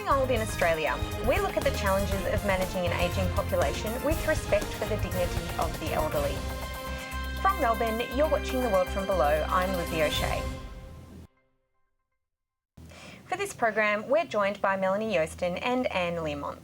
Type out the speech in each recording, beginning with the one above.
Growing old in Australia, we look at the challenges of managing an ageing population with respect for the dignity of the elderly. From Melbourne, you're watching The World from Below. I'm Lizzie O'Shea. For this program, we're joined by Melanie Joosten and Anne Learmonth.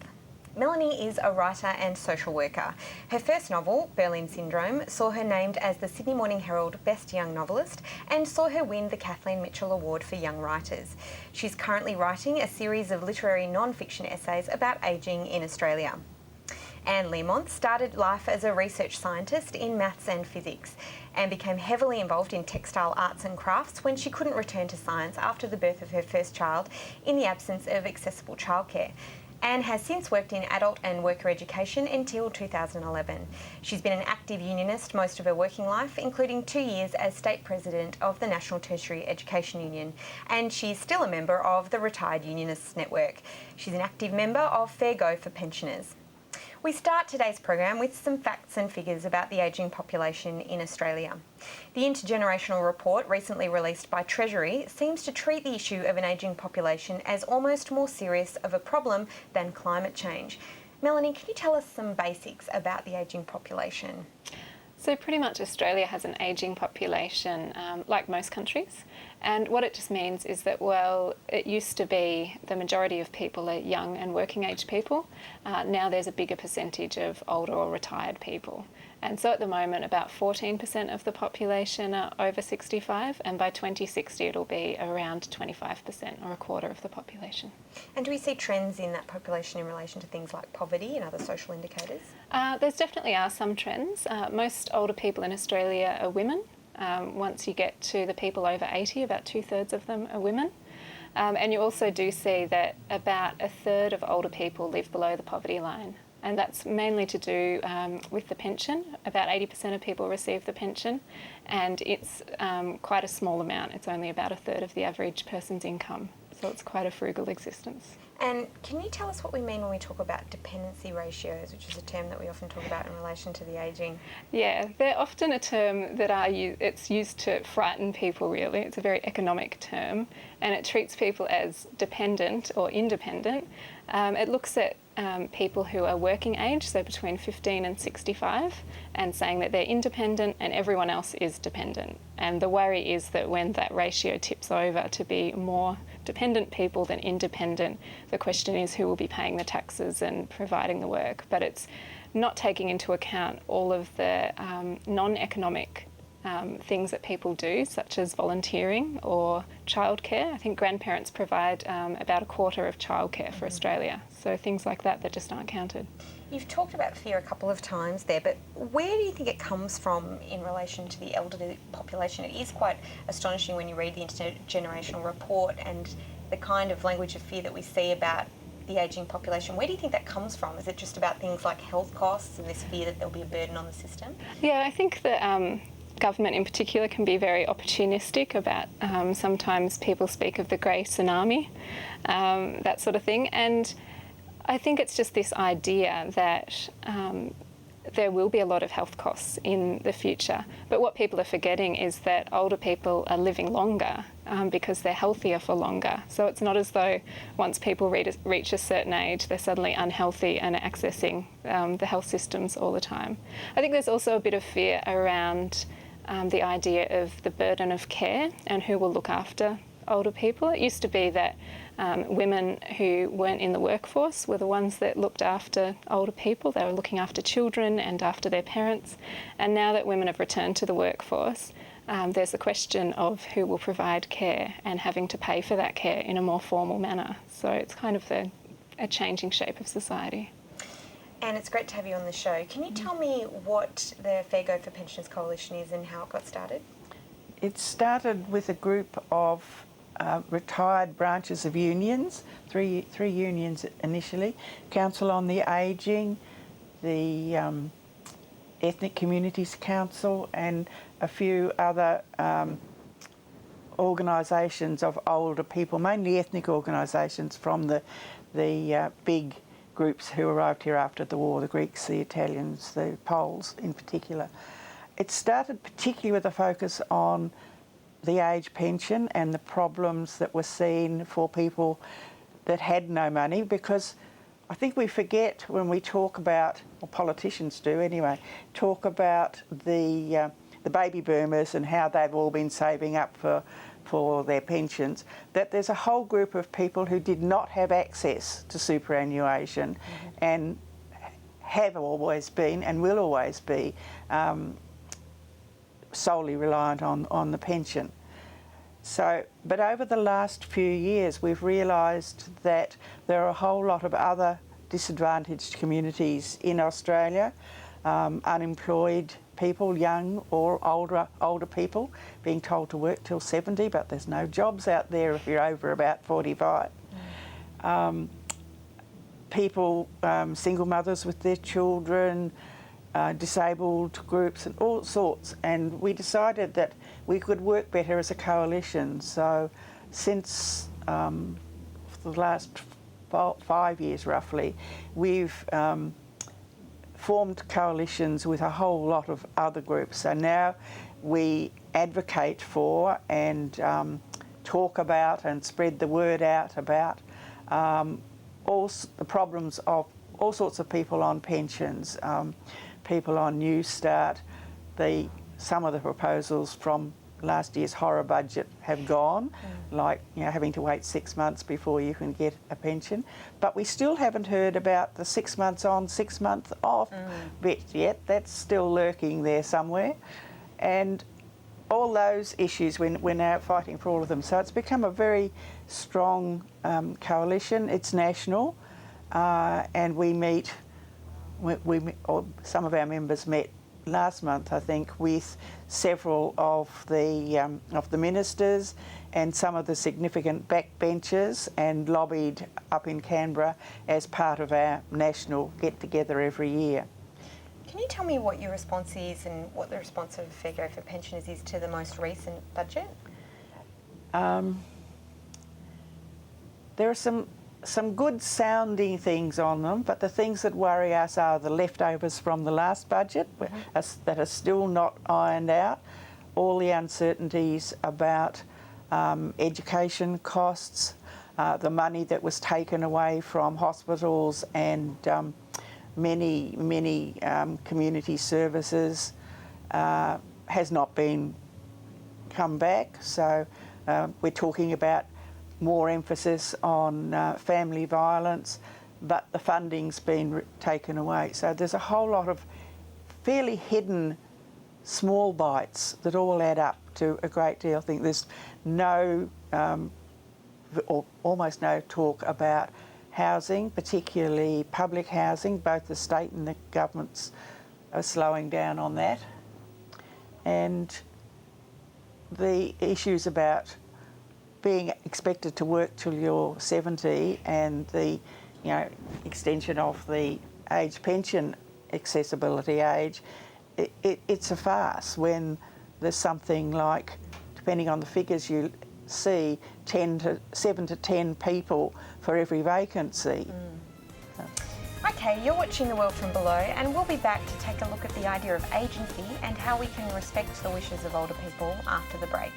Melanie is a writer and social worker. Her first novel, Berlin Syndrome, saw her named as the Sydney Morning Herald Best Young Novelist and saw her win the Kathleen Mitchell Award for Young Writers. She's currently writing a series of literary non-fiction essays about ageing in Australia. Anne Learmonth started life as a research scientist in maths and physics and became heavily involved in textile arts and crafts when she couldn't return to science after the birth of her first child in the absence of accessible childcare. Anne has since worked in adult and worker education until 2011. She's been an active unionist most of her working life, including 2 years as state president of the National Tertiary Education Union, and she's still a member of the Retired Unionists Network. She's an active member of Fair Go for Pensioners. We start today's program with some facts and figures about the ageing population in Australia. The intergenerational report recently released by Treasury seems to treat the issue of an ageing population as almost more serious of a problem than climate change. Melanie, can you tell us some basics about the ageing population? So pretty much Australia has an ageing population, like most countries. And what it just means is that, well, it used to be the majority of people are young and working age people. Now there's a bigger percentage of older or retired people. And so at the moment, about 14% of the population are over 65, and by 2060 it'll be around 25%, or a quarter of the population. And do we see trends in that population in relation to things like poverty and other social indicators? There's definitely are some trends. Most older people in Australia are women. Once you get to the people over 80, about 2/3 of them are women. And you also do see that about 1/3 of older people live below the poverty line. And that's mainly to do with the pension. About 80% of people receive the pension, and it's quite a small amount. It's only about 1/3 of the average person's income. So it's quite a frugal existence. And can you tell us what we mean when we talk about dependency ratios, which is a term that we often talk about in relation to the ageing? Yeah, they're often a term that it's used to frighten people, really. It's a very economic term, and it treats people as dependent or independent. It looks at people who are working age, so between 15 and 65, and saying that they're independent and everyone else is dependent. And the worry is that when that ratio tips over to be more dependent people than independent, the question is who will be paying the taxes and providing the work. But it's not taking into account all of the non-economic things that people do, such as volunteering or childcare. I think grandparents provide about a quarter of childcare for Australia. So things like that just aren't counted. You've talked about fear a couple of times there, but where do you think it comes from in relation to the elderly population? It is quite astonishing when you read the intergenerational report and the kind of language of fear that we see about the ageing population. Where do you think that comes from? Is it just about things like health costs and this fear that there'll be a burden on the system? Yeah, I think that government in particular can be very opportunistic about sometimes people speak of the grey tsunami, that sort of thing. And I think it's just this idea that there will be a lot of health costs in the future. But what people are forgetting is that older people are living longer because they're healthier for longer. So it's not as though once people reach a certain age, they're suddenly unhealthy and are accessing the health systems all the time. I think there's also a bit of fear around the idea of the burden of care and who will look after older people. It used to be that women who weren't in the workforce were the ones that looked after older people. They were looking after children and after their parents. And now that women have returned to the workforce, there's the question of who will provide care and having to pay for that care in a more formal manner. So it's kind of a changing shape of society. And it's great to have you on the show. Can you tell me what the Fair Go for Pensioners Coalition is and how it got started? It started with a group of retired branches of unions, three unions initially, Council on the Ageing, the Ethnic Communities Council, and a few other organisations of older people, mainly ethnic organisations from the big groups who arrived here after the war, the Greeks, the Italians, the Poles in particular. It started particularly with a focus on the age pension and the problems that were seen for people that had no money, because I think we forget when we talk about, or politicians do anyway, talk about the baby boomers and how they've all been saving up for their pensions, that there's a whole group of people who did not have access to superannuation and have always been and will always be solely reliant on the pension. So, but over the last few years, we've realised that there are a whole lot of other disadvantaged communities in Australia, unemployed people, young or older people, being told to work till 70, but there's no jobs out there if you're over about 45. People, single mothers with their children, disabled groups and all sorts, and we decided that we could work better as a coalition. So since the last 5 years roughly, we've formed coalitions with a whole lot of other groups. So now we advocate for and talk about and spread the word out about all the problems of all sorts of people on pensions, people on New Start. Some of the proposals from last year's horror budget have gone, like having to wait 6 months before you can get a pension. But we still haven't heard about the 6 months on, 6 months off bit yet. That's still lurking there somewhere. And all those issues, we're now fighting for all of them. So it's become a very strong coalition. It's national, and we meet. Or some of our members met last month, I think, with several of the ministers and some of the significant backbenchers, and lobbied up in Canberra as part of our national get-together every year. Can you tell me what your response is and what the response of Fairgo for Pensioners is to the most recent budget? There are some good sounding things on them, but the things that worry us are the leftovers from the last budget that are still not ironed out, all the uncertainties about education costs, the money that was taken away from hospitals and many community services has not been come back. So we're talking about more emphasis on family violence, but the funding's been taken away. So there's a whole lot of fairly hidden small bites that all add up to a great deal. I think there's no, or almost no talk about housing, particularly public housing. Both the state and the governments are slowing down on that. And the issues about being expected to work till you're 70 and the extension of the age pension accessibility age, it's a farce when there's something like, depending on the figures you see, 7 to 10 people for every vacancy. Okay, you're watching The World from Below, and we'll be back to take a look at the idea of agency and how we can respect the wishes of older people after the break.